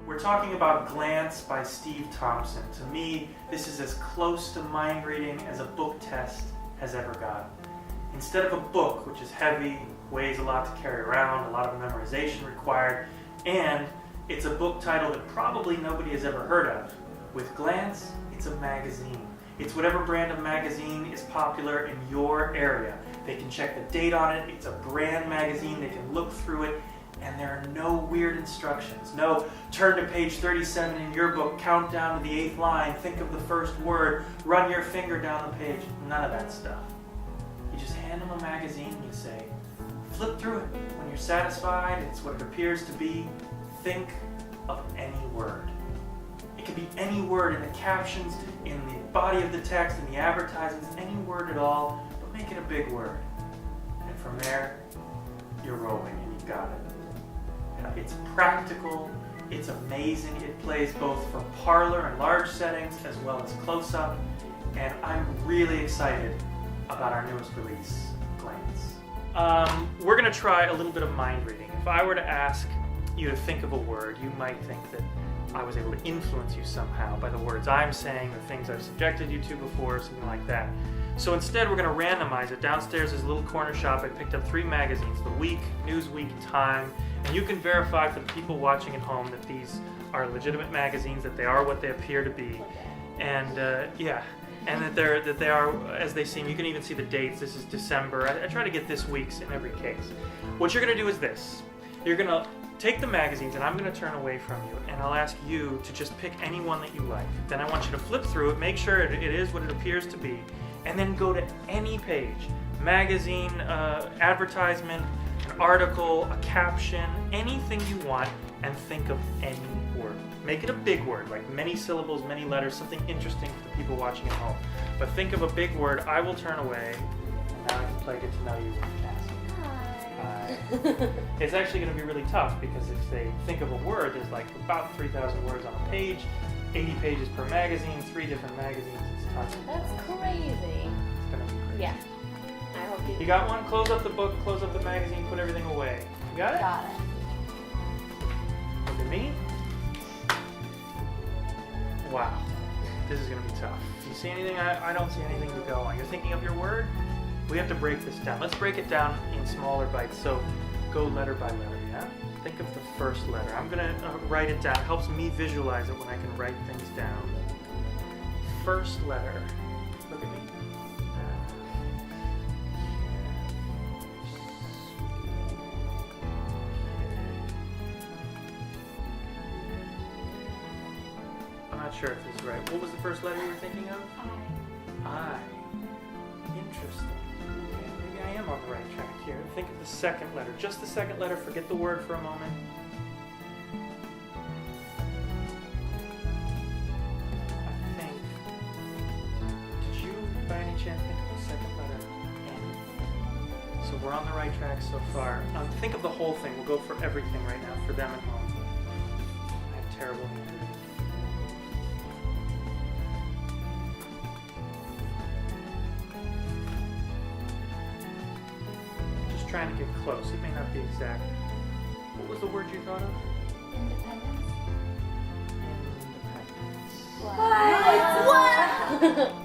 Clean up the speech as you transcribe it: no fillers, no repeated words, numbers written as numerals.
We're talking about Glance by Steve Thompson. To me, this is as close to mind reading as a book test has ever gotten. Instead of a book, which is heavy, weighs a lot to carry around, a lot of memorization required, and it's a book title that probably nobody has ever heard of. With Glance, it's a magazine. It's whatever brand of magazine is popular in your area. They can check the date on it, it's a brand magazine, they can look through it, and there are no weird instructions. No, turn to page 37 in your book, count down to the 8th line, think of the first word, run your finger down the page. None of that stuff. You just hand them a magazine and you say, flip through it. When you're satisfied, it's what it appears to be. Think of any word. It could be any word in the captions, in the body of the text, in the advertisements, any word at all, but make it a big word. And from there, you're rolling and you've got it. It's practical, it's amazing. It plays both for parlor and large settings as well as close-up. And I'm really excited about our newest release, Glance. We're going to try a little bit of mind reading. If I were to ask you to think of a word, you might think that I was able to influence you somehow by the words I'm saying, the things I've subjected you to before, something like that. So instead, we're going to randomize it. Downstairs is a little corner shop. I picked up 3 magazines, The Week, Newsweek, Time, and you can verify for the people watching at home that these are legitimate magazines, that they are what they appear to be, and and that they are as they seem. You can even see the dates. This is December. I try to get this week's in every case. What you're going to do is this. You're going to take the magazines, and I'm going to turn away from you, and I'll ask you to just pick any one that you like. Then I want you to flip through it, make sure it is what it appears to be, and then go to any page, magazine, advertisement, an article, a caption, anything you want, and think of any word. Make it a big word, like many syllables, many letters, something interesting for the people watching at home. But think of a big word. I will turn away, and now I can play Get to Know You with Cassie. It's actually going to be really tough because if they think of a word, there's like about 3,000 words on a page, 80 pages per magazine, 3 different magazines. It's tons. That's crazy. It's going to be crazy. Yeah. I hope you. You got one? Close up the book, close up the magazine, put everything away. You got it? Got it. Look at me. Wow. This is going to be tough. Do you see anything? I don't see anything to go on. You're thinking of your word? We have to break this down. Let's break it down in smaller bites. So go letter by letter, yeah? Think of the first letter. I'm going to write it down. It helps me visualize it when I can write things down. First letter. Look at me. I'm not sure if this is right. What was the first letter you were thinking of? I. Interesting. Okay, maybe I am on the right track here. Think of the second letter. Just the second letter. Forget the word for a moment. I think. Did you, by any chance, think of the second letter? N. So we're on the right track so far. Think of the whole thing. We'll go for everything right now for them at home. I have terrible handwriting. Trying to get close. It may not be exact. What was the word you thought of? Independence. Independence. What?